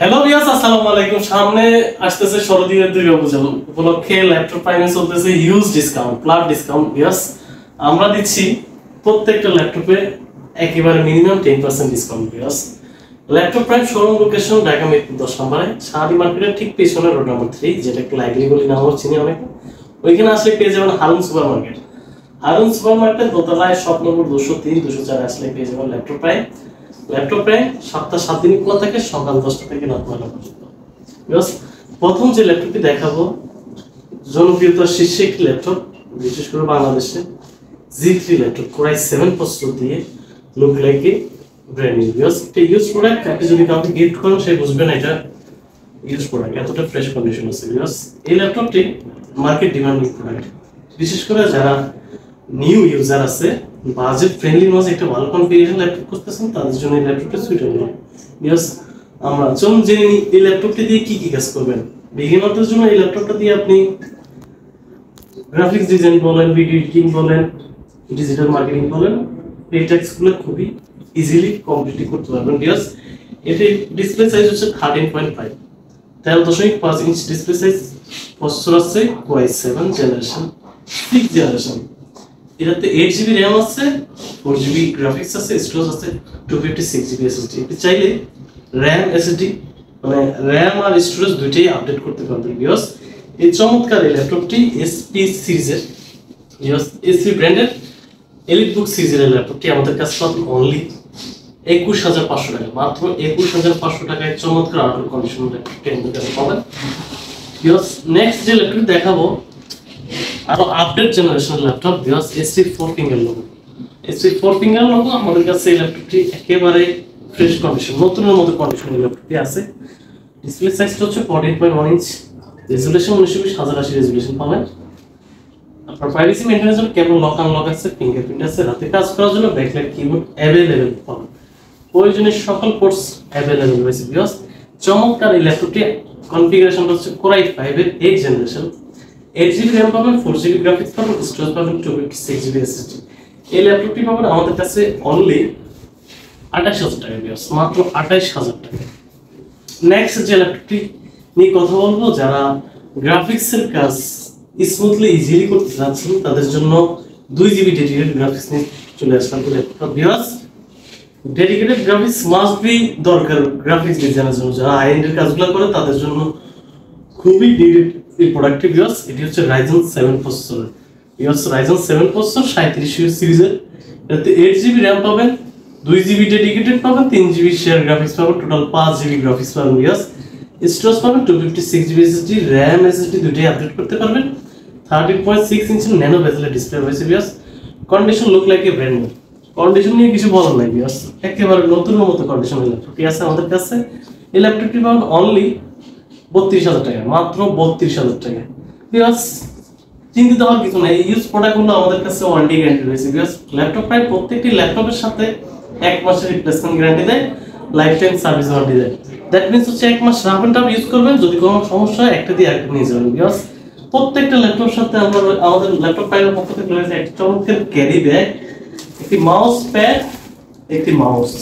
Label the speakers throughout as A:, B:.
A: Hello viewers, আসসালামু আলাইকুম। সামনে আসতেছে শরৎীয় দুর্গাপূজা উপলক্ষে ল্যাপটপ প্রাইমে চলতেছে huge discount, flat discount. Viewers, আমরা দিচ্ছি প্রত্যেকটা ল্যাপটপে একেবারে minimum 10% discount. Viewers, laptop prime showroom location Dhaka Mirpur 10 নম্বরে, শাহাদি মার্কেটের ঠিক পেছনে রোড নম্বর 3, যেটা একটু লাইভলি বলি নাম চিনি অনেকে। ওইখানে আসলে পেয়ে যাবেন Harun super market. Harun super market দোতলায় শপ নম্বর 203 204 আসলে পেয়ে যাবেন ল্যাপটপ প্রাইম। ল্যাপটপ প্রাইম সপ্তাহে 7 দিন খোলা থাকে, সকাল 10টা থেকে রাত 9টা পর্যন্ত। প্রথম যে ল্যাপটপটি দেখাবো জনপ্রিয়তার শীর্ষে একটি ল্যাপটপ, বিশেষ করে বাংলাদেশে G3 laptop Core i7 processor দিয়ে, look like a brand new. এটা ইউজ প্রোডাক্ট, আপনি যদি কাউকে গিফট করেন সে বুঝবেন এটা ইউজ প্রোডাক্ট, এতটা ফ্রেশ কন্ডিশন আছে। এই ল্যাপটপটি মার্কেট ডিমান্ডিং প্রোডাক্ট, বিশেষ করে যারা নিউ ইউজার আছে, বাজেট ফ্রেন্ডলির মধ্যে একটা ভালো কনফিগারেশন ল্যাপটপ করতেছেন, তাদের জন্য এই ল্যাপটপটা সুইটেবল। আমরা চলুন জেনে নিই এই ল্যাপটপটা দিয়ে কি কি কাজ করবেন। বিগিনারদের জন্য এই ল্যাপটপটা দিয়ে আপনি গ্রাফিক্স ডিজাইন বলেন, ভিডিও এডিটিং বলেন, ডিজিটাল মার্কেটিং বলেন, এই টাস্কগুলো খুবই ইজিলি কমপ্লিট করতে পারবেন। এতে ডিসপ্লে সাইজ হচ্ছে 13.5, 13.5 ইঞ্চ ডিসপ্লে সাইজ। প্রসেসর আছে Core i7 জেনারেশন 6 জেনারেশন। এটাতে 8GB RAM আছে, 4GB গ্রাফিক্স আছে, স্টোরেজ আছে 256GB SSD। আপনি চাইলে RAM SSD মানে RAM আর স্টোরেজ দুইটাই আপডেট করতে পারবেন। এই চমৎকার এই ল্যাপটপটি SP সিরিজের, SP ব্র্যান্ডের এলিটবুক সিরিজের ল্যাপটপটি আমাদের কাছে পাবেন অনলি 21,500 টাকা, মাত্র 21,500 টাকায় চমৎকার আউটডোর কন্ডিশন ল্যাপটপটি আমাদের কাছে পাবেন। নেক্সট যে ল্যাপটপটি দেখাবো আরো আপডেট জেনারেশনের laptop, SP4 finger logo. SP4 finger logo আমাদের কাছে এই ল্যাপটপটি একেবারে ফ্রেশ কন্ডিশন, নতুনের মতো কন্ডিশনের ল্যাপটপটি আছে। ডিসপ্লে সাইজটা হচ্ছে 14.1 ইঞ্চ, রেজোলিউশন 1920x1080 রেজোলিউশন পাবেন। আপনার প্রাইভেসি মেইনটেইনের জন্য কেবল লক আনলক আছে, ফিঙ্গারপ্রিন্ট আছে। রাতে কাজ করার জন্য ব্যাকলাইট কিবোর্ড অ্যাভেলেবল পাবেন, প্রয়োজনীয় সকল পোর্টস অ্যাভেলেবল রয়েছে। চমৎকার এই ল্যাপটপটি কনফিগারেশনটা হচ্ছে Core i5 এর 8 জেনারেশন, 8GB RAM পাবেন, 4GB গ্রাফিক্স পাবেন, স্টোরেজ পাবেন 256GB SSD। এই ল্যাপটপটি পাবেন আমাদের কাছে অনলি 28,000 টাকা, মাত্র 28,000 টাকা। নেক্সট যে ল্যাপটপটি নিয়ে কথা বলবো, যারা গ্রাফিক্সের কাজ স্মুথলি ইজিলি করতে চাচ্ছেন তাদের জন্য 2GB ডেডিকেটেড গ্রাফিক্স নিয়ে চলে আসলাম laptop. Dedicated graphics must be দরকার গ্রাফিক্স ডিজাইনের জন্য, যারা হাই এন্ডের কাজগুলো করে তাদের জন্য খুবই নিডেড এই প্রোডাক্টটি। এটি হচ্ছে Ryzen 7 প্রসেসর। Ryzen 7 প্রসেসর 3700 সিরিজের, এতে 8GB RAM পাবেন, 2GB ডেডিকেটেড পাবেন, 3GB শেয়ার গ্রাফিক্স পাবেন, টোটাল 5GB গ্রাফিক্স পাবেন। স্টোরেজ পাবেন 256GB SSD, RAM SSD দুটোই আপডেট করতে পারবেন। 13.6 ইঞ্চি ন্যানো বেজেলের ডিসপ্লে রয়েছে। Condition look like a brand new, condition নিয়ে কিছু বলার নাই। একেবারে নতুনের মতো কন্ডিশনের ল্যাপটপটি আছে আমাদের কাছে। এই ল্যাপটপটি পাবেন অনলি 32,000 টাকা, মাত্র 32,000 টাকা। চিন্তিত হওয়ার কিছু নাই, ইউজ প্রোডাক্টগুলো আমাদের কাছে ওয়ারেন্টি গ্যারান্টি রয়েছে। ল্যাপটপ প্রায় প্রত্যেকটি ল্যাপটপের সাথে 1 মাসের রিপ্লেসমেন্ট গ্যারান্টি দেয়, লাইফ টাইম সার্ভিস ওয়ারেন্টি দেয়। দ্যাট মিন্স হচ্ছে 1 মাস রাফ এন্ড টাফ ইউজ করবেন, যদি কোনো সমস্যা হয় একটা দিয়ে আরেকটা নিয়ে যাবেন। প্রত্যেকটা ল্যাপটপের সাথে আমরা আমাদের ল্যাপটপ প্রাইমের পক্ষ থেকে রয়েছে একটা চমৎকার ক্যারি ব্যাগ, একটি মাউস প্যাড, একটি মাউস।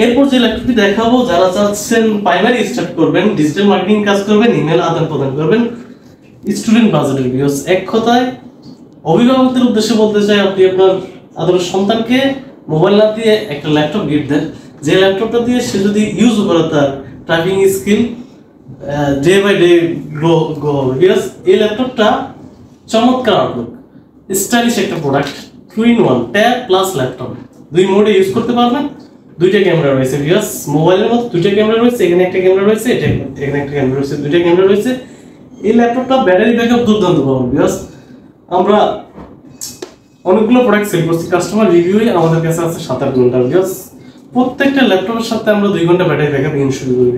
A: এরপর যে ল্যাপটপটি দেখাবো, যারা চাচ্ছেন প্রাইমারি স্টার্ট করবেন, ডিজিটাল মার্কেটিং কাজ করবেন, ইমেল আদান প্রদান করবেন, স্টুডেন্ট বাজেটের। এক কথায় অভিভাবকদের উদ্দেশ্যে বলতে চাই, আপনি আপনার আদরের সন্তানকে মোবাইল না দিয়ে একটা ল্যাপটপ গিফট দেন, যে ল্যাপটপটা দিয়ে সে যদি ইউজ করে তার typing skill day by day grow হবে। এই ল্যাপটপটা চমৎকার আউটলুক, স্টাইলিশ একটা product, 2-in-1 tab plus laptop, 2 মোডে ইউজ করতে পারবেন। 2টা ক্যামেরা রয়েছে। মোবাইলের মতো 2টা ক্যামেরা রয়েছে, এখানে একটা ক্যামেরা রয়েছে, এখানে একটা ক্যামেরা রয়েছে, 2টা ক্যামেরা রয়েছে। এই ল্যাপটপটা ব্যাটারি ব্যাকআপ দুর্দান্ত পাবেন। আমরা অনেকগুলো প্রোডাক্ট সেল করছি, কাস্টমার রিভিউই আমাদের কাছে আছে 7-8 ঘন্টা। প্রত্যেকটা ল্যাপটপের সাথে আমরা 2 ঘন্টা ব্যাটারি ব্যাকআপ ইনশিওর করি।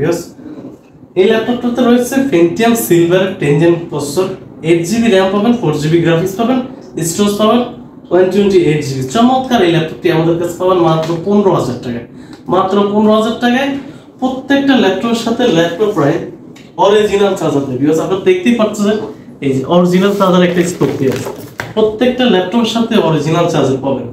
A: এই ল্যাপটপটাতে রয়েছে Pentium Silver 10 gen processor, 8GB RAM পাবেন, 4GB গ্রাফিক্স পাবেন, স্টোরেজ পাবেন 128GB। চমৎকার এই ল্যাপটপটি আমাদের কাছে পাবেন মাত্র 15,000 টাকায়, মাত্র 15,000 টাকায়। প্রত্যেকটা ল্যাপটপের সাথে ল্যাপটপ প্রায় অরিজিনাল চার্জার দেবে। আপনারা দেখতেই পাচ্ছেন এই যে অরিজিনাল চার্জার একটা স্টোক দিয়ে আছে, প্রত্যেকটা ল্যাপটপের সাথে অরিজিনাল চার্জার পাবেন।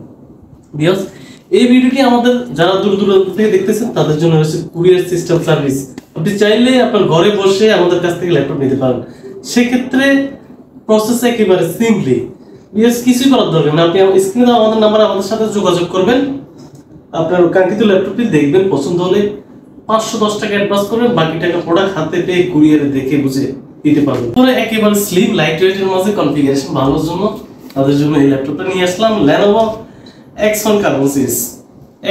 A: এই ভিডিওটি আমাদের যারা দূর দূরান্ত থেকে দেখতেছেন তাদের জন্য হচ্ছে কুরিয়ার সিস্টেম সার্ভিস। আপনি চাইলে আপনার ঘরে বসে আমাদের কাছ থেকে ল্যাপটপ নিতে পারেন। সেক্ষেত্রে প্রসেস একেবারে সিম্পলি, কিছুই করার দরকার না। আপনি স্ক্রিনে আমাদের নাম্বার আমাদের সাথে যোগাযোগ করবেন, আপনার কাঙ্ক্ষিত ল্যাপটপটি দেখবেন, পছন্দ হলে 510 টাকা অ্যাডভান্স করবেন, বাকি টাকা প্রোডাক্ট হাতে পেয়ে কুরিয়ারে দেখে বুঝে দিতে পারবেন। পরে একেবারে স্লিম লাইট ওয়েটের মাঝে কনফিগারেশন ভালোর জন্য তাদের জন্য এই ল্যাপটপটা নিয়ে আসলাম, Lenovo X1 Carbon Series।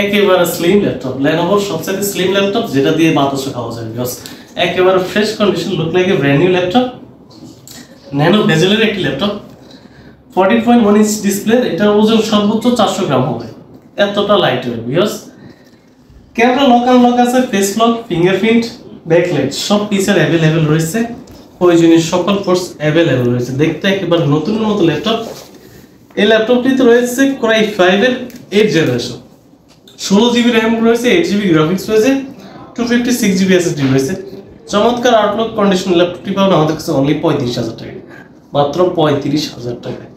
A: একেবারে স্লিম ল্যাপটপ, Lenovoর সবচেয়ে স্লিম ল্যাপটপ, যেটা দিয়ে বাতাসও খাওয়া যায়। একেবারে fresh condition, look like a brand new laptop. Nano বেজেলের একটি ল্যাপটপ, 14.1 ইঞ্চ ডিসপ্লে, এটার ওজন সর্বোচ্চ 400 গ্রাম হবে, এতটা light weight. Because camera lock unlock আছে, ফেস লক, ফিঙ্গারপ্রিন্ট, ব্যাকলাইট সব ফিচার অ্যাভেলেবেল রয়েছে, প্রয়োজনীয় সকল ফোর্স অ্যাভেলেবেল রয়েছে। দেখতে একেবারে নতুনের মতো ল্যাপটপ। এই ল্যাপটপটিতে রয়েছে Core i5 এর 8th জেনারেশন, 16 জিবি র্যাম রয়েছে, 8 জিবি গ্রাফিক্স রয়েছে, 256 জিবি এসএসডি রয়েছে। চমৎকার আউটলুক কন্ডিশন ল্যাপটপটি পাবেন আমাদের কাছে অনলি 35,000 টাকায়, মাত্র 35,000 টাকায়।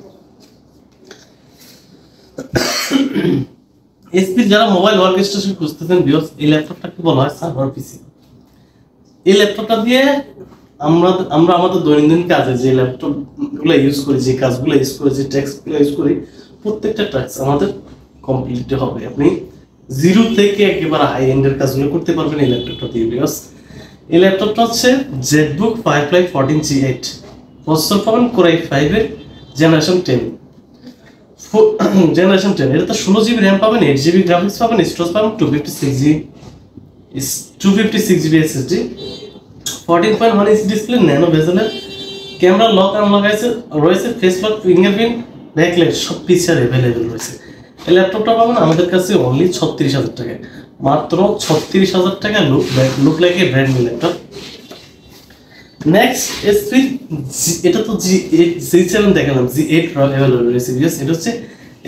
A: এসপি যারা মোবাইল ওয়ার্ক স্টেশন খুঁজতেছেন ভিউয়ার্স, এই ল্যাপটপটাকে বলা হয় সার্ভার পিসি। এই ল্যাপটপটা দিয়ে আমরা আমাদের দৈনন্দিন কাজে যে ল্যাপটপ গুলো ইউজ করি, যে কাজগুলো ইউজ করি, যে টেক্সটগুলো ইউজ করি, প্রত্যেকটা টাস্ক আমাদের কমপ্লিট হবে। আপনি জিরো থেকে একেবারে হাই এন্ডের কাজগুলো করতে পারবেন এই ল্যাপটপটা দিয়ে। ভিউয়ার্স, এই ল্যাপটপটা হচ্ছে জেটবুক 5514G8, প্রসেসর পাবেন Core i5 এর জেনারেশন 10। এটাতে 16 জিবি র্যাম পাবেন, 8 জিবি গ্রাফিক্স পাবেন, স্টোরেজ পাবেন 256 GB SSD, 14.1 inch display, nano বেজেলের, ক্যামেরা লক আনলক রয়েছে, ফেস লক, ফিঙ্গারপ্রিন্ট, ব্যাকলাইট সব ফিচার অ্যাভেলেবেল রয়েছে। এই ল্যাপটপটা পাবেন আমাদের কাছে অনলি 36,000 টাকায়, মাত্র 36,000 টাকা। Look like a brand new laptop. Next SP, এটা তো G7 দেখালাম, G8 অ্যাভেলেবল রয়েছে। এটা হচ্ছে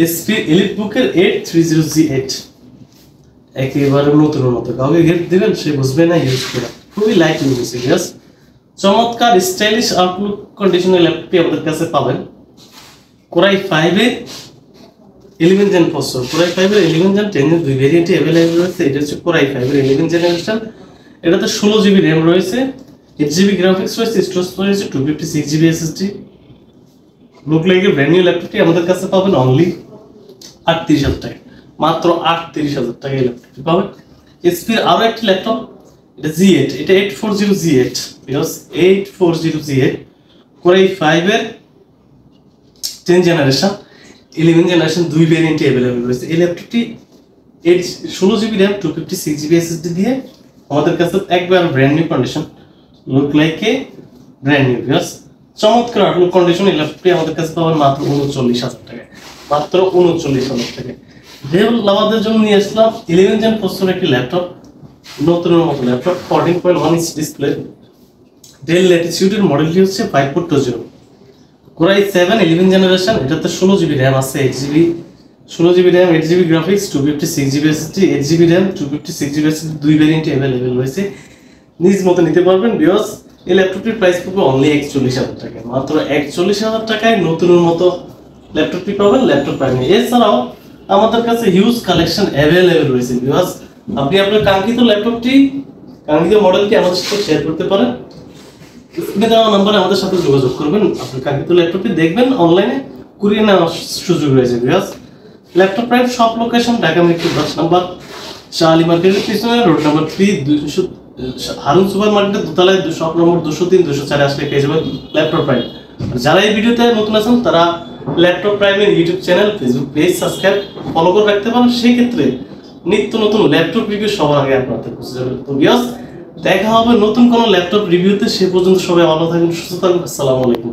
A: এসপি এলিটবুকের 830G8, একেবারে নতুন মতো, কাউকে গিফট দিবেন সে বুঝবে না ইউজ করে, খুবই লাইট ইউজ। চমৎকার স্টাইলিশ আউটলুক কন্ডিশনের ল্যাপটপটি আমাদের কাছে পাবেন। Core i5 এর 11 জেন প্রসেসর, Core i5 এর 11 জেন 10 দুই ভেরিয়েন্টে अवेलेबल রয়েছে। এটা হচ্ছে Core i5 এর 11 জেনারেশন, এটাতে 16 জিবি র‍্যাম রয়েছে, 8 জিবি গ্রাফিক্স রয়েছে, স্টোরেজ রয়েছে 256 GB SSD. Look like a brand new ল্যাপটপটি আমাদের কাছে পাবেন অনলি 38,000 টাকা, মাত্র 38,000 টাকা এই ল্যাপটপটি পাবেন। এসপির আরো একটি ল্যাপটপ, এটা G8, এটা 840G8, because 840G8 Core i5 এর 10 জেনারেশন, 11 জেনারেশন দুই ভেরিয়েন্টে अवेलेबल রয়েছে। এই ল্যাপটপটি 16 জিবি র্যাম, 256 জিবি এসএসডি দিয়ে আমাদের কাছে একবার brand new condition, look like a brand new. Because চমৎকার আউটলুক কন্ডিশন এই ল্যাপটপটি আমাদের কাছে পাবেন মাত্র 39,000 টাকায়, মাত্র 39,000 টাকায়। ডেল লাভারদের জন্য নিয়ে আসলাম 11 জেন প্রসেসর একটি ল্যাপটপ, নতুনের মতো ল্যাপটপ, 14.1 ইঞ্চ ডিসপ্লে। ডেল ল্যাটিটিউডের মডেলটি হচ্ছে 5420, Core i7 11 জেনারেশন, এটাতে 16 জিবি র্যাম আছে, 16 GB RAM, 8 GB graphics, 256 GB SSD, 8 GB RAM, 256 GB SSD দুই ভেরিয়েন্টে अवेलेबल রয়েছে, নিজ মতো নিতে পারবেন। বিকজ এই ল্যাপটপটির প্রাইস পড়বে অনলি 41,000 টাকা, মাত্র 41,000 টাকায় নতুনের মতো ল্যাপটপটি পাবেন ল্যাপটপ প্রাইমে। এছাড়াও আমাদের কাছে হিউজ কালেকশন अवेलेबल রয়েছে। বিকজ আপনি আপনার কাঙ্ক্ষিত ল্যাপটপটি, কাঙ্ক্ষিত মডেলটি আমাদের সাথে শেয়ার করতে পারেন, স্ক্রিনে দেওয়া নম্বরে আমাদের সাথে যোগাযোগ করবেন, আপনার কাঙ্ক্ষিত ল্যাপটপটি দেখবেন, অনলাইনে কুরিয়ার নেওয়ার সুযোগ রয়েছে। বিকজ ল্যাপটপ প্রাইম সব লোকেশন ঢাকা মিরপুর 10 নম্বর শাহালি মার্কেটের পিছনে, রোড নাম্বার 3, 200 হারুন সুপার মার্কেটের দোতলায়, শপ নম্বর 203 204 আসলে পেয়ে যাবেন ল্যাপটপ প্রাইম। যারা এই ভিডিওতে নতুন আছেন তারা ল্যাপটপ প্রাইমের YouTube channel, Facebook page subscribe, follow করে রাখতে পারেন। সেই ক্ষেত্রে নিত্য নতুন ল্যাপটপ রিভিউ সবার আগে আপনাদের পৌঁছে যাবে। তো বিকজ দেখা হবে নতুন কোনো ল্যাপটপ রিভিউতে, সে পর্যন্ত সবাই ভালো থাকবেন, সুস্থ থাকবেন। আসসালামু আলাইকুম।